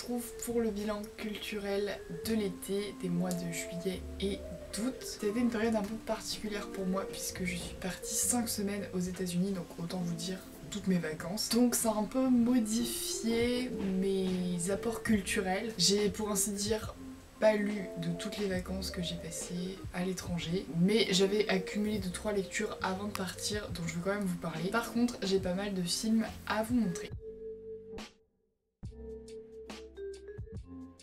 retrouve pour le bilan culturel de l'été des mois de juillet et d'août. C'était une période un peu particulière pour moi puisque je suis partie 5 semaines aux États-Unis, donc autant vous dire toutes mes vacances. Donc ça a un peu modifié mes apports culturels. J'ai pour ainsi dire pas lu de toutes les vacances que j'ai passées à l'étranger, mais j'avais accumulé 2-3 lectures avant de partir, dont je vais quand même vous parler. Par contre, j'ai pas mal de films à vous montrer.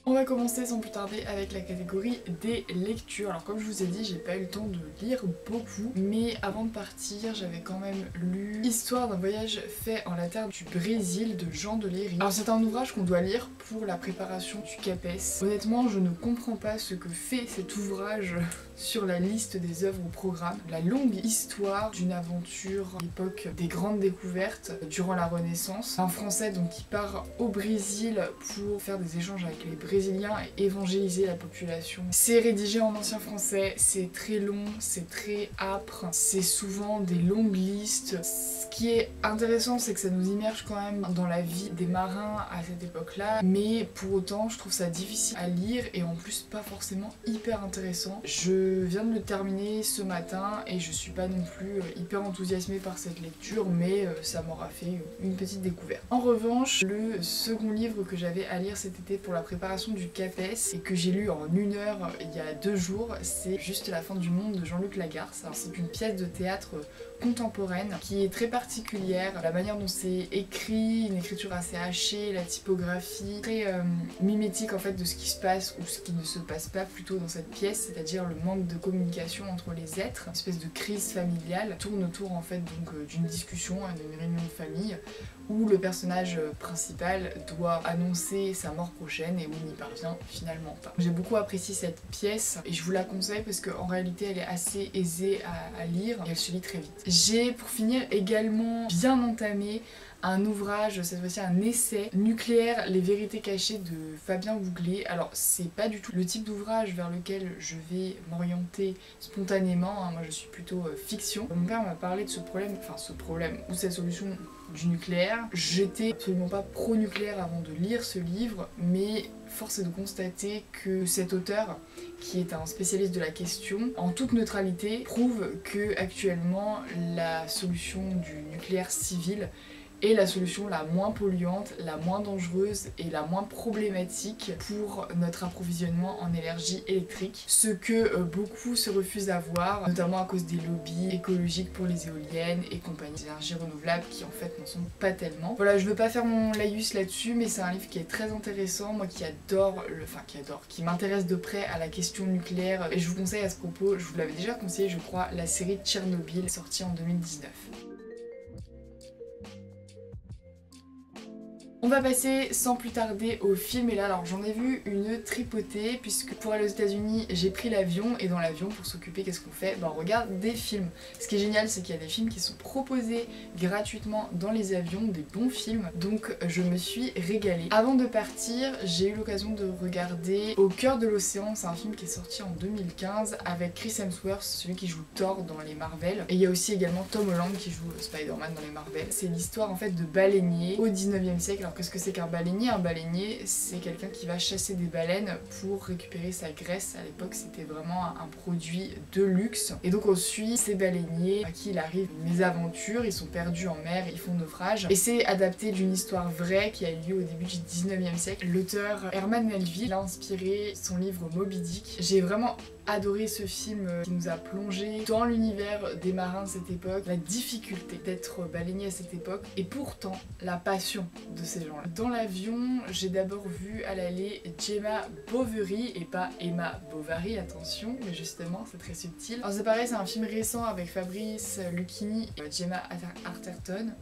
On va commencer sans plus tarder avec la catégorie des lectures. Alors comme je vous ai dit, j'ai pas eu le temps de lire beaucoup, mais avant de partir, j'avais quand même lu Histoire d'un voyage fait en la terre du Brésil de Jean de Léry. Alors c'est un ouvrage qu'on doit lire pour la préparation du CAPES. Honnêtement, je ne comprends pas ce que fait cet ouvrage sur la liste des œuvres au programme. La longue histoire d'une aventure à l'époque des grandes découvertes durant la Renaissance. Un Français donc qui part au Brésil pour faire des échanges avec les Brésiliens et évangéliser la population. C'est rédigé en ancien français, c'est très long, c'est très âpre, c'est souvent des longues listes. Ce qui est intéressant, c'est que ça nous immerge quand même dans la vie des marins à cette époque-là, mais pour autant, je trouve ça difficile à lire et en plus pas forcément hyper intéressant. Je viens de le terminer ce matin et je suis pas non plus hyper enthousiasmée par cette lecture, mais ça m'aura fait une petite découverte. En revanche, le second livre que j'avais à lire cet été pour la préparation du CAPES et que j'ai lu en 1 heure il y a 2 jours, c'est Juste la fin du monde de Jean-Luc Lagarce. C'est une pièce de théâtre contemporaine qui est très particulière, la manière dont c'est écrit, une écriture assez hachée, la typographie très mimétique en fait de ce qui se passe ou ce qui ne se passe pas plutôt dans cette pièce, c'est-à-dire le manque de communication entre les êtres, une espèce de crise familiale tourne autour en fait donc d'une discussion, d'une réunion de famille où le personnage principal doit annoncer sa mort prochaine et où il n'y parvient finalement pas. J'ai beaucoup apprécié cette pièce et je vous la conseille parce qu'en réalité elle est assez aisée à lire et elle se lit très vite. J'ai pour finir également bien entamé un ouvrage, cette fois-ci un essai, Nucléaire, les vérités cachées de Fabien Gouglet. Alors c'est pas du tout le type d'ouvrage vers lequel je vais m'orienter spontanément, hein. Moi je suis plutôt fiction. Mon père m'a parlé de ce problème, ou cette solution du nucléaire. J'étais absolument pas pro-nucléaire avant de lire ce livre, mais force est de constater que cet auteur, qui est un spécialiste de la question, en toute neutralité, prouve que actuellement la solution du nucléaire civil est la solution la moins polluante, la moins dangereuse et la moins problématique pour notre approvisionnement en énergie électrique. Ce que beaucoup se refusent à voir, notamment à cause des lobbies écologiques pour les éoliennes et compagnie, des énergies renouvelables qui en fait n'en sont pas tellement. Voilà, je veux pas faire mon laïus là-dessus, mais c'est un livre qui est très intéressant, moi qui m'intéresse de près à la question nucléaire, et je vous conseille à ce propos, je vous l'avais déjà conseillé je crois, la série Tchernobyl, sortie en 2019. On va passer sans plus tarder au film, et là alors j'en ai vu une tripotée puisque pour aller aux États-Unis j'ai pris l'avion, et dans l'avion pour s'occuper qu'est-ce qu'on fait? On regarde des films. Ce qui est génial c'est qu'il y a des films qui sont proposés gratuitement dans les avions, des bons films, donc je me suis régalée. Avant de partir j'ai eu l'occasion de regarder Au cœur de l'océan, c'est un film qui est sorti en 2015 avec Chris Hemsworth, celui qui joue Thor dans les Marvel, et il y a aussi également Tom Holland qui joue Spider-Man dans les Marvel. C'est l'histoire en fait de baleiniers au 19e siècle. Alors qu'est-ce que c'est qu'un baleinier? Un baleinier, c'est quelqu'un qui va chasser des baleines pour récupérer sa graisse. À l'époque, c'était vraiment un produit de luxe. Et donc on suit ces baleiniers à qui il arrive une mésaventure, ils sont perdus en mer, ils font naufrage. Et c'est adapté d'une histoire vraie qui a eu lieu au début du 19e siècle. L'auteur Herman Melville a inspiré son livre Moby Dick. J'ai vraiment adoré ce film qui nous a plongé dans l'univers des marins de cette époque, la difficulté d'être baleinier à cette époque et pourtant la passion de ces gens-là. Dans l'avion, j'ai d'abord vu à l'aller Gemma Bovary et pas Emma Bovary, attention, mais justement c'est très subtil. Alors c'est pareil, c'est un film récent avec Fabrice Lucchini et Gemma Arterton.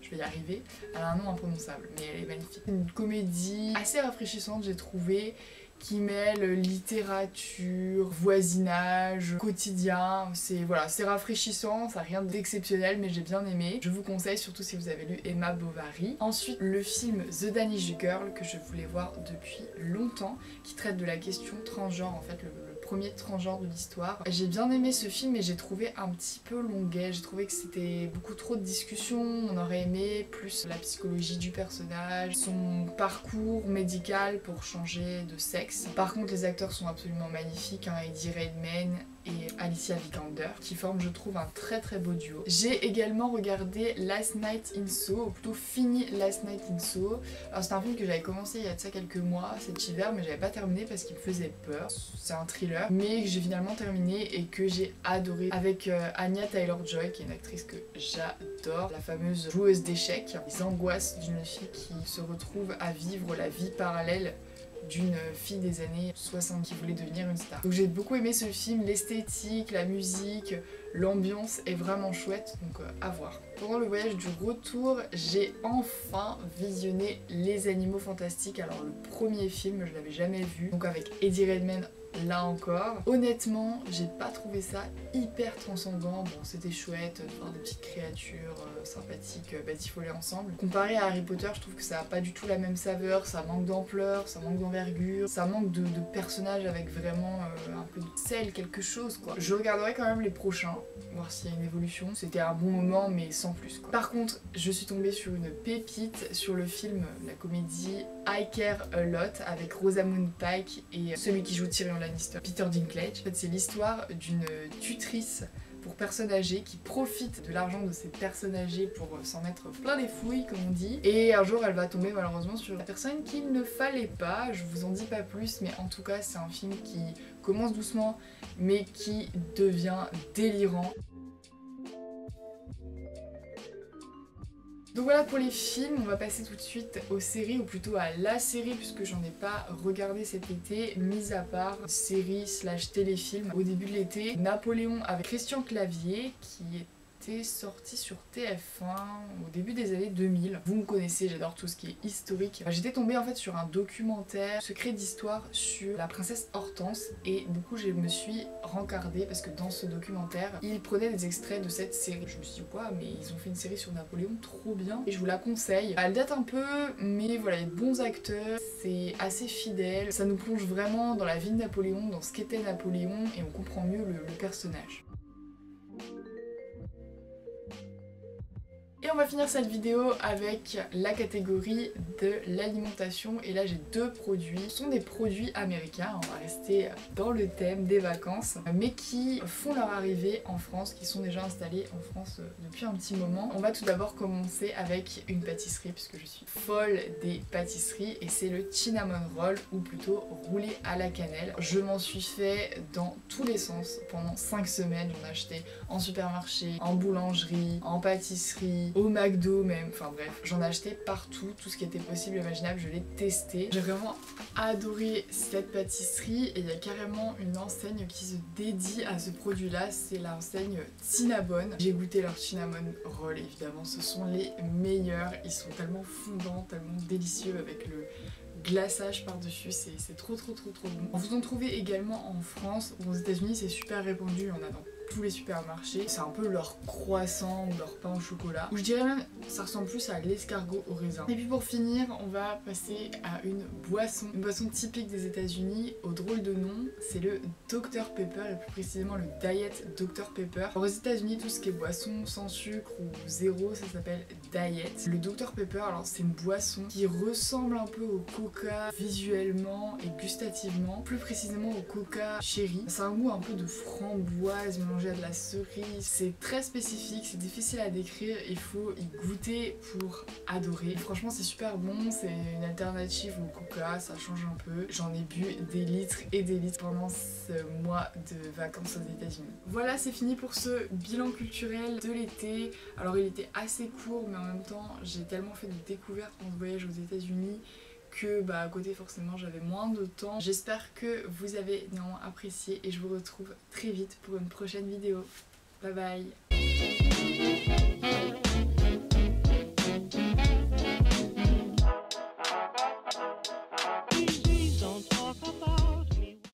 Je vais y arriver, elle a un nom imprononçable mais elle est magnifique. Une comédie assez rafraîchissante j'ai trouvé, qui mêle littérature, voisinage, quotidien. C'est voilà, c'est rafraîchissant, ça n'a rien d'exceptionnel mais j'ai bien aimé. Je vous conseille surtout si vous avez lu Emma Bovary. Ensuite le film The Danish Girl que je voulais voir depuis longtemps, qui traite de la question transgenre, en fait le premier transgenre de l'histoire. J'ai bien aimé ce film et j'ai trouvé un petit peu longuet, j'ai trouvé que c'était beaucoup trop de discussions, on aurait aimé plus la psychologie du personnage, son parcours médical pour changer de sexe. Par contre les acteurs sont absolument magnifiques, hein, Eddie Redmayne et Alicia Vikander, qui forment je trouve un très très beau duo. J'ai également regardé Last Night in Soho, ou plutôt fini Last Night in Soho. Alors c'est un film que j'avais commencé il y a de ça quelques mois, cet hiver, mais j'avais pas terminé parce qu'il me faisait peur. C'est un thriller, mais que j'ai finalement terminé et que j'ai adoré, avec Anya Taylor-Joy, qui est une actrice que j'adore, la fameuse joueuse d'échecs, les angoisses d'une fille qui se retrouve à vivre la vie parallèle d'une fille des années 60 qui voulait devenir une star. Donc j'ai beaucoup aimé ce film, l'esthétique, la musique, l'ambiance est vraiment chouette, donc à voir. Pendant le voyage du retour, j'ai enfin visionné Les Animaux Fantastiques. Alors le premier film, je l'avais jamais vu, donc avec Eddie Redmayne là encore. Honnêtement, j'ai pas trouvé ça hyper transcendant. Bon, c'était chouette de voir des petites créatures sympathiques batifoler ensemble. Comparé à Harry Potter, je trouve que ça a pas du tout la même saveur, ça manque d'ampleur, ça manque d'envergure, ça manque de personnages avec vraiment un peu de sel, quelque chose quoi. Je regarderai quand même les prochains, voir s'il y a une évolution. C'était un bon moment, mais sans plus quoi. Par contre, je suis tombée sur une pépite, sur le film, la comédie I Care a Lot avec Rosamund Pike et celui qui joue Tyrion Lannister, Peter Dinklage. En fait, c'est l'histoire d'une tutrice pour personnes âgées qui profite de l'argent de ces personnes âgées pour s'en mettre plein les fouilles comme on dit, et un jour elle va tomber malheureusement sur la personne qu'il ne fallait pas. Je vous en dis pas plus, mais en tout cas c'est un film qui commence doucement mais qui devient délirant. Donc voilà pour les films, on va passer tout de suite aux séries, ou plutôt à la série puisque j'en ai pas regardé cet été, mis à part série slash téléfilm au début de l'été. Napoléon avec Christian Clavier qui était sorti sur TF1 au début des années 2000. Vous me connaissez, j'adore tout ce qui est historique. J'étais tombée en fait sur un documentaire secret d'histoire sur la princesse Hortense et du coup je me suis rencardée parce que dans ce documentaire ils prenaient des extraits de cette série. Je me suis dit quoi, mais ils ont fait une série sur Napoléon, trop bien, et je vous la conseille. Elle date un peu mais voilà, il y a de bons acteurs, c'est assez fidèle, ça nous plonge vraiment dans la vie de Napoléon, dans ce qu'était Napoléon, et on comprend mieux le personnage. Et on va finir cette vidéo avec la catégorie de l'alimentation, et là j'ai deux produits. Ce sont des produits américains, on va rester dans le thème des vacances, mais qui font leur arrivée en France, qui sont déjà installés en France depuis un petit moment. On va tout d'abord commencer avec une pâtisserie puisque je suis folle des pâtisseries, et c'est le cinnamon roll, ou plutôt roulé à la cannelle. Je m'en suis fait dans tous les sens pendant 5 semaines, j'en ai acheté en supermarché, en boulangerie, en pâtisserie, au McDo même, enfin bref, j'en ai acheté partout, tout ce qui était possible et imaginable, je l'ai testé. J'ai vraiment adoré cette pâtisserie, et il y a carrément une enseigne qui se dédie à ce produit là, c'est l'enseigne Cinnabon. J'ai goûté leur cinnamon roll, évidemment, ce sont les meilleurs, ils sont tellement fondants, tellement délicieux avec le glaçage par-dessus, c'est trop bon. Vous en trouvez également en France, ou aux États-Unis c'est super répandu, il y en a dans tous les supermarchés. C'est un peu leur croissant ou leur pain au chocolat, ou je dirais même ça ressemble plus à l'escargot au raisin. Et puis pour finir, on va passer à une boisson typique des États-Unis au drôle de nom, c'est le Dr Pepper, et plus précisément le Diet Dr Pepper. Alors, aux États-Unis, tout ce qui est boisson sans sucre ou zéro, ça s'appelle Diet. Le Dr Pepper, alors c'est une boisson qui ressemble un peu au Coca visuellement et gustativement, plus précisément au Coca Cherry. C'est un goût un peu de framboise mélangé à de la cerise, c'est très spécifique, c'est difficile à décrire, il faut y goûter pour adorer. Et franchement c'est super bon, c'est une alternative au Coca, ça change un peu. J'en ai bu des litres et des litres pendant ce mois de vacances aux États-Unis. Voilà, c'est fini pour ce bilan culturel de l'été. Alors il était assez court, mais en même temps j'ai tellement fait de découvertes pendant ce voyage aux États-Unis que à côté forcément j'avais moins de temps. J'espère que vous avez néanmoins apprécié, et je vous retrouve très vite pour une prochaine vidéo. Bye bye.